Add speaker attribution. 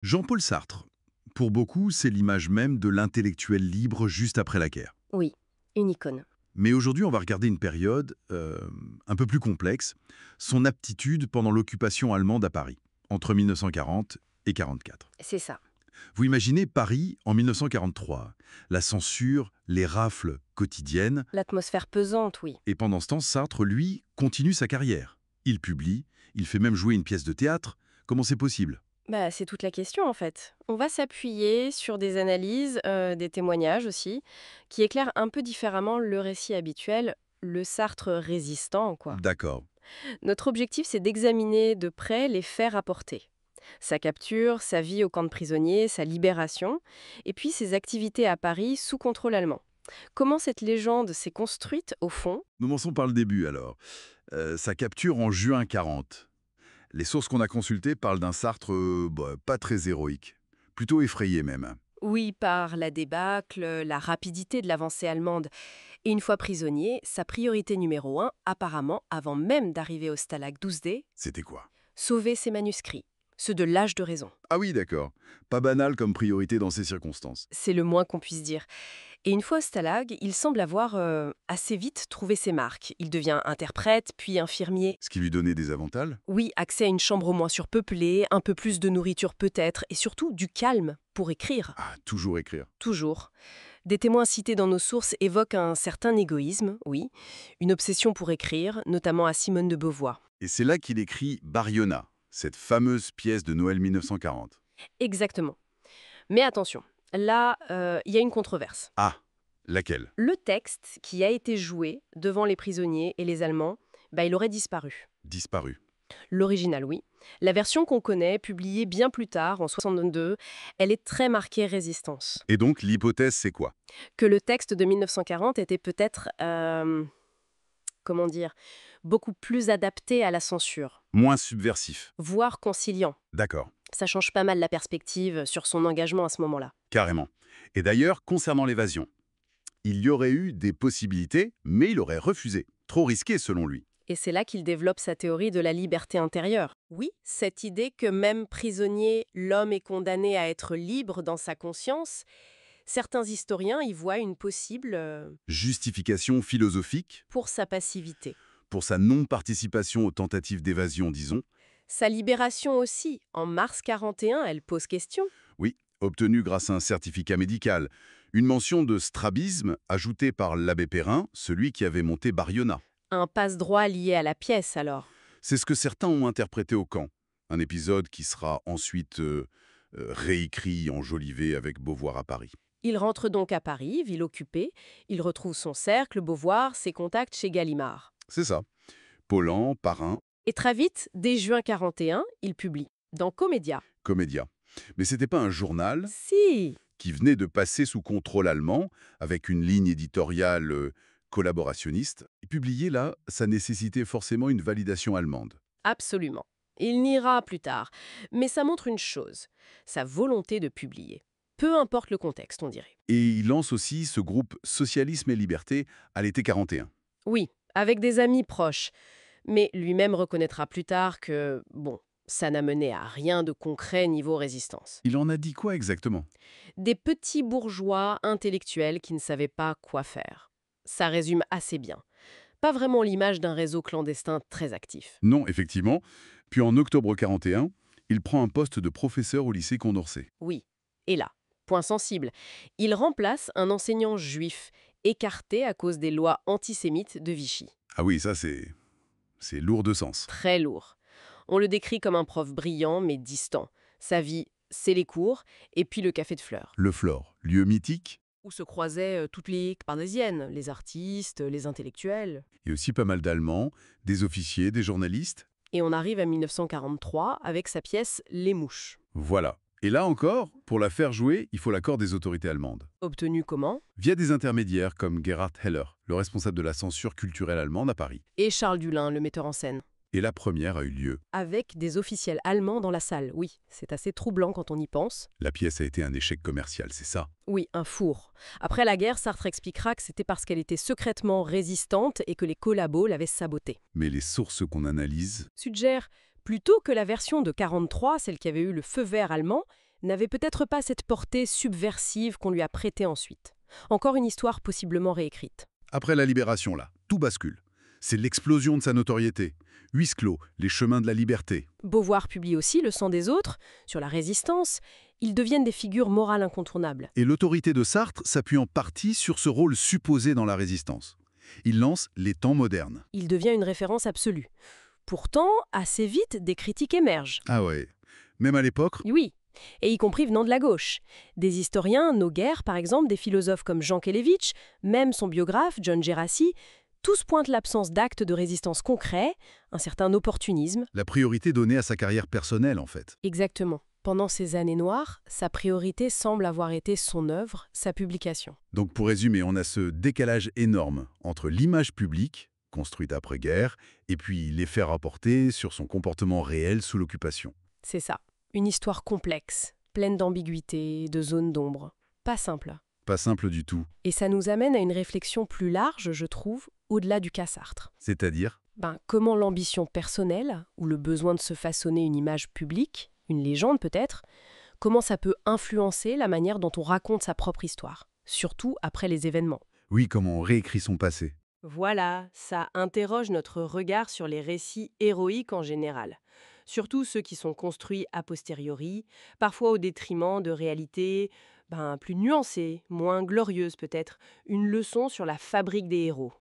Speaker 1: Jean-Paul Sartre. Pour beaucoup, c'est l'image même de l'intellectuel libre juste après la guerre.
Speaker 2: Oui, une icône.
Speaker 1: Mais aujourd'hui, on va regarder une période un peu plus complexe, son aptitude pendant l'occupation allemande à Paris, entre 1940 et 1944.
Speaker 2: C'est ça.
Speaker 1: Vous imaginez Paris en 1943, la censure, les rafles quotidiennes,
Speaker 2: L'atmosphère pesante, oui.
Speaker 1: et pendant ce temps, Sartre, lui, continue sa carrière. Il publie, il fait même jouer une pièce de théâtre. Comment c'est possible?
Speaker 2: Bah, c'est toute la question en fait. On va s'appuyer sur des analyses, des témoignages aussi, qui éclairent un peu différemment le récit habituel, le Sartre résistant, quoi.
Speaker 1: D'accord.
Speaker 2: Notre objectif, c'est d'examiner de près les faits rapportés. Sa capture, sa vie au camp de prisonniers, sa libération, et puis ses activités à Paris sous contrôle allemand. Comment cette légende s'est construite, au fond?
Speaker 1: Commençons par le début alors. Sa capture en juin 40. Les sources qu'on a consultées parlent d'un Sartre pas très héroïque, plutôt effrayé même.
Speaker 2: Oui, par la débâcle, la rapidité de l'avancée allemande. Et une fois prisonnier, sa priorité numéro un, apparemment, avant même d'arriver au Stalag 12D,
Speaker 1: C'était quoi?
Speaker 2: sauver ses manuscrits, ceux de l'âge de raison.
Speaker 1: Ah oui, d'accord. Pas banal comme priorité dans ces circonstances.
Speaker 2: C'est le moins qu'on puisse dire. Et une fois au Stalag, il semble avoir assez vite trouvé ses marques. Il devient interprète, puis infirmier.
Speaker 1: Ce qui lui donnait des avantages?
Speaker 2: Oui, accès à une chambre moins surpeuplée, un peu plus de nourriture peut-être, et surtout du calme pour écrire.
Speaker 1: Ah, toujours écrire.
Speaker 2: Toujours. Des témoins cités dans nos sources évoquent un certain égoïsme, oui, une obsession pour écrire, notamment à Simone de Beauvoir.
Speaker 1: Et c'est là qu'il écrit Bariona, cette fameuse pièce de Noël 1940.
Speaker 2: Exactement. Mais attention, là, il y a une controverse.
Speaker 1: Ah, laquelle?
Speaker 2: Le texte qui a été joué devant les prisonniers et les Allemands, il aurait disparu.
Speaker 1: Disparu.
Speaker 2: L'original, oui. La version qu'on connaît, publiée bien plus tard, en 62, elle est très marquée résistance.
Speaker 1: Et donc, l'hypothèse, c'est quoi?
Speaker 2: Que le texte de 1940 était peut-être, comment dire, beaucoup plus adapté à la censure,
Speaker 1: Moins subversif.
Speaker 2: voire conciliant.
Speaker 1: D'accord,
Speaker 2: Ça change pas mal la perspective sur son engagement à ce moment-là.
Speaker 1: carrément. Et d'ailleurs, concernant l'évasion, il y aurait eu des possibilités, mais il aurait refusé. Trop risqué, selon lui.
Speaker 2: Et c'est là qu'il développe sa théorie de la liberté intérieure. Oui, cette idée que même prisonnier, l'homme est condamné à être libre dans sa conscience, certains historiens y voient une possible
Speaker 1: Justification philosophique
Speaker 2: pour sa passivité.
Speaker 1: pour sa non-participation aux tentatives d'évasion, disons.
Speaker 2: Sa libération aussi, en mars 41, elle pose question.
Speaker 1: Oui, obtenue grâce à un certificat médical. Une mention de strabisme ajoutée par l'abbé Perrin, celui qui avait monté Bariona.
Speaker 2: Un passe-droit lié à la pièce alors.
Speaker 1: C'est ce que certains ont interprété au camp. Un épisode qui sera ensuite réécrit, enjolivé avec Beauvoir à Paris.
Speaker 2: Il rentre donc à Paris, ville occupée. Il retrouve son cercle, Beauvoir, ses contacts chez Gallimard.
Speaker 1: C'est ça. Paulan, Parrain,
Speaker 2: Et très vite, dès juin 41, il publie. Dans Comédia.
Speaker 1: Comédia. Mais c'était pas un journal
Speaker 2: Si,
Speaker 1: qui venait de passer sous contrôle allemand, avec une ligne éditoriale collaborationniste. Et publier là, ça nécessitait forcément une validation allemande.
Speaker 2: absolument. Il n'ira plus tard. Mais ça montre une chose, sa volonté de publier. Peu importe le contexte, on dirait.
Speaker 1: Et il lance aussi ce groupe Socialisme et Liberté à l'été 41.
Speaker 2: Oui, avec des amis proches. Mais lui-même reconnaîtra plus tard que, bon, ça n'a mené à rien de concret niveau résistance.
Speaker 1: Il en a dit quoi exactement?
Speaker 2: Des petits bourgeois intellectuels qui ne savaient pas quoi faire. Ça résume assez bien. Pas vraiment l'image d'un réseau clandestin très actif.
Speaker 1: Non, effectivement. Puis en octobre 41, il prend un poste de professeur au lycée Condorcet.
Speaker 2: Oui. Et là, point sensible, il remplace un enseignant juif, écarté à cause des lois antisémites de Vichy.
Speaker 1: Ah oui, ça c'est lourd de sens.
Speaker 2: Très lourd. On le décrit comme un prof brillant mais distant. Sa vie, c'est les cours et puis le café de fleurs.
Speaker 1: Le Flore, lieu mythique,
Speaker 2: Où se croisaient toutes les parisiennes, les artistes, les intellectuels.
Speaker 1: et aussi pas mal d'Allemands, des officiers, des journalistes.
Speaker 2: Et on arrive à 1943 avec sa pièce Les Mouches.
Speaker 1: Voilà. Et là encore, pour la faire jouer, il faut l'accord des autorités allemandes.
Speaker 2: Obtenue comment?
Speaker 1: Via des intermédiaires comme Gerhard Heller, le responsable de la censure culturelle allemande à Paris.
Speaker 2: Et Charles Dulin, le metteur en scène.
Speaker 1: Et la première a eu lieu.
Speaker 2: Avec des officiels allemands dans la salle, oui. C'est assez troublant quand on y pense.
Speaker 1: La pièce a été un échec commercial, c'est ça.
Speaker 2: Oui, un four. Après la guerre, Sartre expliquera que c'était parce qu'elle était secrètement résistante et que les collabos l'avaient sabotée.
Speaker 1: Mais les sources qu'on analyse,
Speaker 2: Suggère plutôt que la version de 43, celle qui avait eu le feu vert allemand, n'avait peut-être pas cette portée subversive qu'on lui a prêtée ensuite. Encore une histoire possiblement réécrite.
Speaker 1: Après la libération, là, tout bascule. C'est l'explosion de sa notoriété. Huis clos, les chemins de la liberté.
Speaker 2: Beauvoir publie aussi Le sang des autres, sur la résistance. Ils deviennent des figures morales incontournables.
Speaker 1: Et l'autorité de Sartre s'appuie en partie sur ce rôle supposé dans la résistance. Il lance Les temps modernes.
Speaker 2: Il devient une référence absolue. Pourtant, assez vite, des critiques émergent.
Speaker 1: Ah ouais. Même à l'époque,
Speaker 2: Oui, et y compris venant de la gauche. Des historiens, Noguer par exemple, des philosophes comme Jean Kelevitch, même son biographe, John Gérassi, tous pointent l'absence d'actes de résistance concrets, un certain opportunisme.
Speaker 1: la priorité donnée à sa carrière personnelle, en fait.
Speaker 2: Exactement. Pendant ces années noires, sa priorité semble avoir été son œuvre, sa publication.
Speaker 1: Donc pour résumer, on a ce décalage énorme entre l'image publique, construite après-guerre, et puis les faits rapportés sur son comportement réel sous l'occupation.
Speaker 2: C'est ça. Une histoire complexe, pleine d'ambiguïté, de zones d'ombre. Pas simple.
Speaker 1: Pas simple du tout.
Speaker 2: Et ça nous amène à une réflexion plus large, je trouve, au-delà du cas Sartre.
Speaker 1: C'est-à-dire,
Speaker 2: Comment l'ambition personnelle, ou le besoin de se façonner une image publique, une légende peut-être, comment ça peut influencer la manière dont on raconte sa propre histoire, surtout après les événements.
Speaker 1: oui, comment on réécrit son passé.
Speaker 2: Voilà, ça interroge notre regard sur les récits héroïques en général, surtout ceux qui sont construits a posteriori, parfois au détriment de réalités plus nuancées, moins glorieuses peut-être, une leçon sur la fabrique des héros.